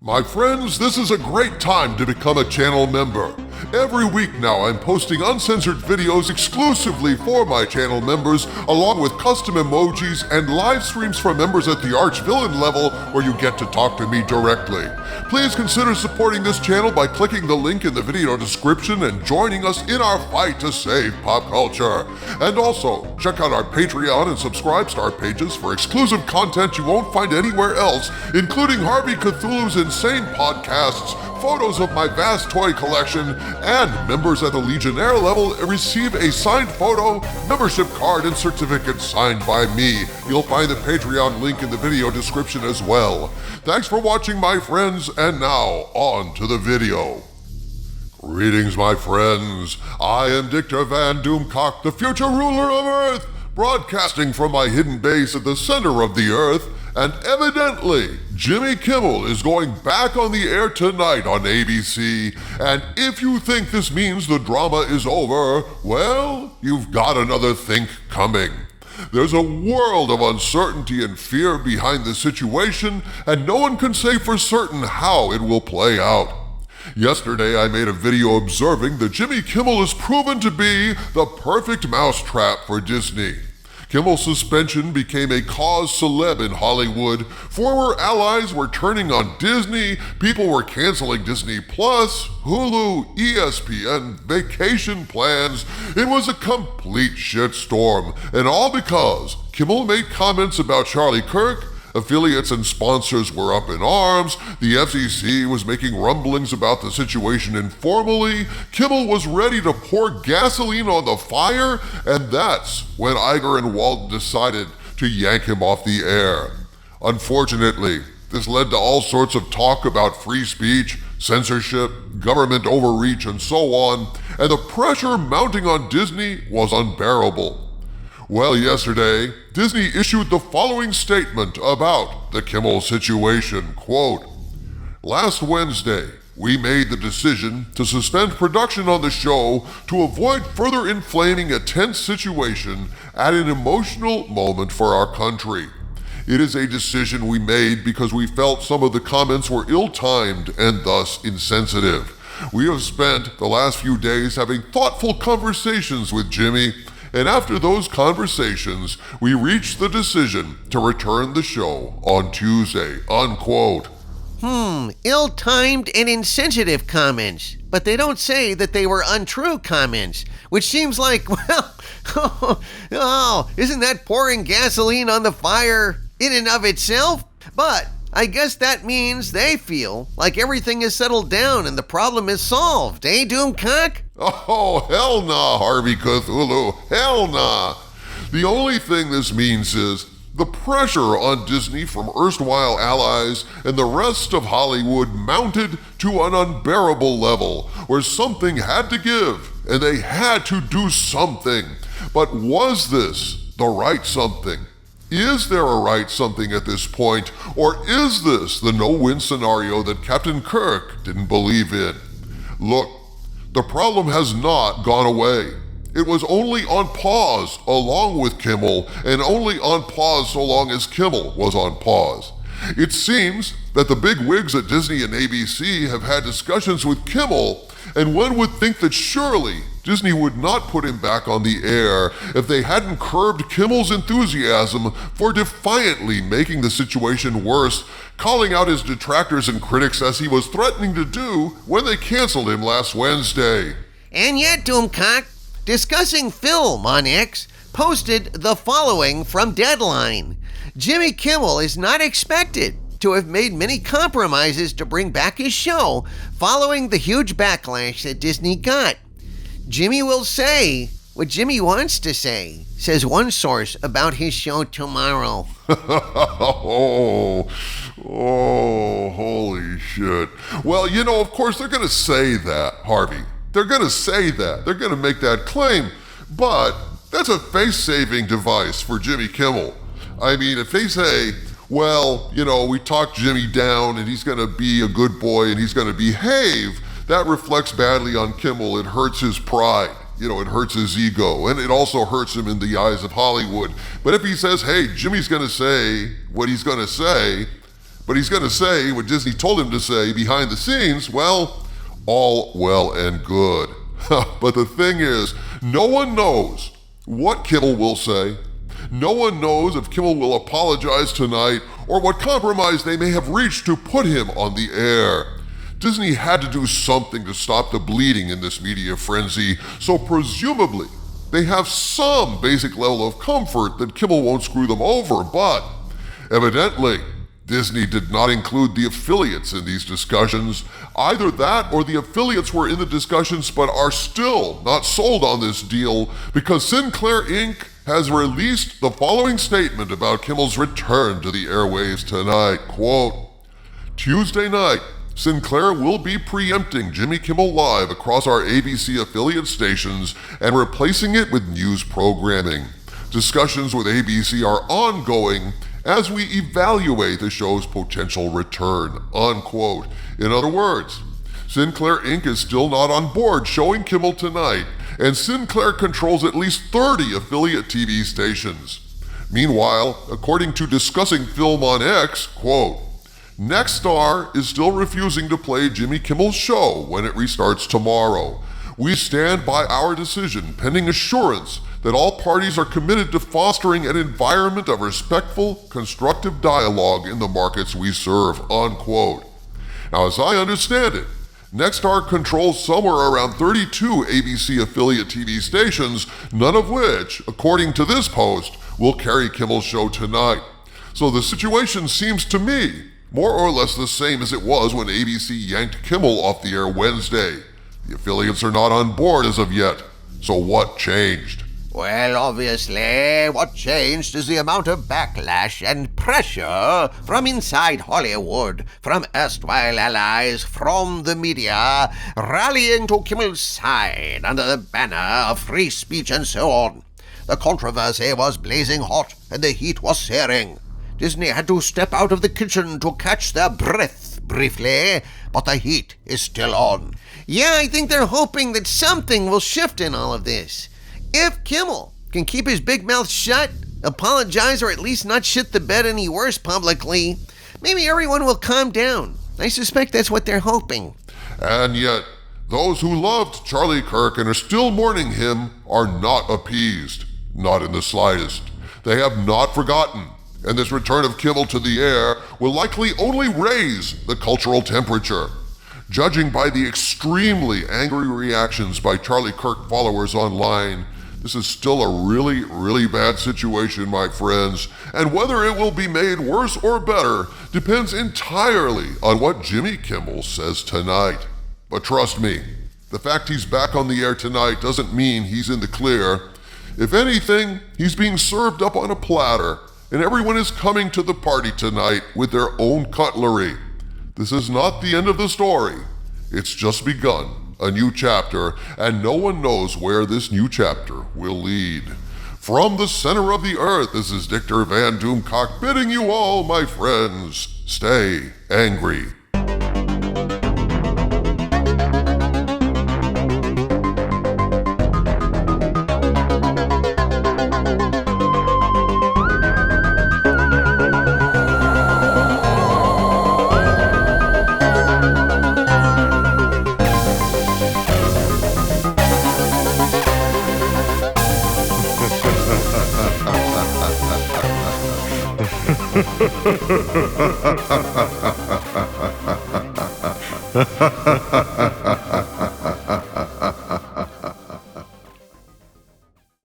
My friends, this is a great time to become a channel member. Every week now I'm posting uncensored videos exclusively for my channel members, along with custom emojis and live streams for members at the Arch-Villain level where you get to talk to me directly. Please consider supporting this channel by clicking the link in the video description and joining us in our fight to save pop culture. And also, check out our Patreon and Subscribe-Star pages for exclusive content you won't find anywhere else, including Harvey Cthulhu's insane podcasts, photos of my vast toy collection, and members at the Legionnaire level receive a signed photo, membership card, and certificate signed by me. You'll find the Patreon link in the video description as well. Thanks for watching, my friends, and now on to the video. Greetings, my friends. I am Dictor Van Doomcock, the future ruler of Earth, broadcasting from my hidden base at the center of the Earth, and evidently, Jimmy Kimmel is going back on the air tonight on ABC, and if you think this means the drama is over, well, you've got another think coming. There's a world of uncertainty and fear behind the situation, and no one can say for certain how it will play out. Yesterday, I made a video observing that Jimmy Kimmel is proven to be the perfect mousetrap for Disney. Kimmel's suspension became a cause celeb in Hollywood. Former allies were turning on Disney, people were canceling Disney Plus, Hulu, ESPN, vacation plans. It was a complete shitstorm, and all because Kimmel made comments about Charlie Kirk. Affiliates and sponsors were up in arms, the FCC was making rumblings about the situation informally, Kimmel was ready to pour gasoline on the fire, and that's when Iger and Walton decided to yank him off the air. Unfortunately, this led to all sorts of talk about free speech, censorship, government overreach, and so on, and the pressure mounting on Disney was unbearable. Well, yesterday, Disney issued the following statement about the Kimmel situation, quote, "Last Wednesday, we made the decision to suspend production on the show to avoid further inflaming a tense situation at an emotional moment for our country. It is a decision we made because we felt some of the comments were ill-timed and thus insensitive. We have spent the last few days having thoughtful conversations with Jimmy, and after those conversations, we reached the decision to return the show on Tuesday," unquote. Ill-timed and insensitive comments, but they don't say that they were untrue comments, which seems like, isn't that pouring gasoline on the fire in and of itself? But I guess that means they feel like everything is settled down and the problem is solved, eh, Doomcock? Oh, hell nah, Harvey Cthulhu, hell nah. The only thing this means is the pressure on Disney from erstwhile allies and the rest of Hollywood mounted to an unbearable level where something had to give and they had to do something. But was this the right something? Is there a right something at this point, or is this the no-win scenario that Captain Kirk didn't believe in? Look, the problem has not gone away. It was only on pause along with Kimmel, and only on pause so long as Kimmel was on pause. It seems that the big wigs at Disney and ABC have had discussions with Kimmel, and one would think that surely Disney would not put him back on the air if they hadn't curbed Kimmel's enthusiasm for defiantly making the situation worse, calling out his detractors and critics as he was threatening to do when they canceled him last Wednesday. And yet, Doomcock, Discussing Film on X, posted the following from Deadline. Jimmy Kimmel is not expected to have made many compromises to bring back his show following the huge backlash that Disney got. Jimmy will say what Jimmy wants to say, says one source about his show tomorrow. Oh, holy shit. Well, you know, of course, they're going to say that, Harvey. They're going to say that. They're going to make that claim. But that's a face-saving device for Jimmy Kimmel. I mean, if they say, well, you know, we talked Jimmy down and he's going to be a good boy and he's going to behave, that reflects badly on Kimmel. It hurts his pride. You know, it hurts his ego, and it also hurts him in the eyes of Hollywood. But if he says, hey, Jimmy's going to say what he's going to say, But he's going to say what Disney told him to say behind the scenes, well, all well and good. But the thing is, no one knows what Kimmel will say. No one knows if Kimmel will apologize tonight or what compromise they may have reached to put him on the air. Disney had to do something to stop the bleeding in this media frenzy, so presumably they have some basic level of comfort that Kimmel won't screw them over, but evidently Disney did not include the affiliates in these discussions. Either that or the affiliates were in the discussions but are still not sold on this deal because Sinclair Inc. has released the following statement about Kimmel's return to the airwaves tonight. Quote, Tuesday night, Sinclair will be preempting Jimmy Kimmel Live across our ABC affiliate stations and replacing it with news programming. Discussions with ABC are ongoing as we evaluate the show's potential return, unquote. In other words, Sinclair Inc. is still not on board showing Kimmel tonight, and Sinclair controls at least 30 affiliate TV stations. Meanwhile, according to Discussing Film on X, quote, Nexstar is still refusing to play Jimmy Kimmel's show when it restarts tomorrow. We stand by our decision pending assurance that all parties are committed to fostering an environment of respectful, constructive dialogue in the markets we serve, unquote. Now, as I understand it, Nexstar controls somewhere around 32 ABC affiliate TV stations, none of which, according to this post, will carry Kimmel's show tonight. So the situation seems to me more or less the same as it was when ABC yanked Kimmel off the air Wednesday. The affiliates are not on board as of yet. So what changed? Well, obviously, what changed is the amount of backlash and pressure from inside Hollywood, from erstwhile allies, from the media, rallying to Kimmel's side under the banner of free speech and so on. The controversy was blazing hot and the heat was searing. Disney had to step out of the kitchen to catch their breath briefly, but the heat is still on. Yeah, I think they're hoping that something will shift in all of this. If Kimmel can keep his big mouth shut, apologize, or at least not shit the bed any worse publicly, maybe everyone will calm down. I suspect that's what they're hoping. And yet, those who loved Charlie Kirk and are still mourning him are not appeased. Not in the slightest. They have not forgotten. And this return of Kimmel to the air will likely only raise the cultural temperature. Judging by the extremely angry reactions by Charlie Kirk followers online, this is still a really, really bad situation, my friends. And whether it will be made worse or better depends entirely on what Jimmy Kimmel says tonight. But trust me, the fact he's back on the air tonight doesn't mean he's in the clear. If anything, he's being served up on a platter, and everyone is coming to the party tonight with their own cutlery. This is not the end of the story. It's just begun, a new chapter, and no one knows where this new chapter will lead. From the center of the earth, this is Dictor Van Doomcock bidding you all, my friends, stay angry. Ha ha ha ha ha ha.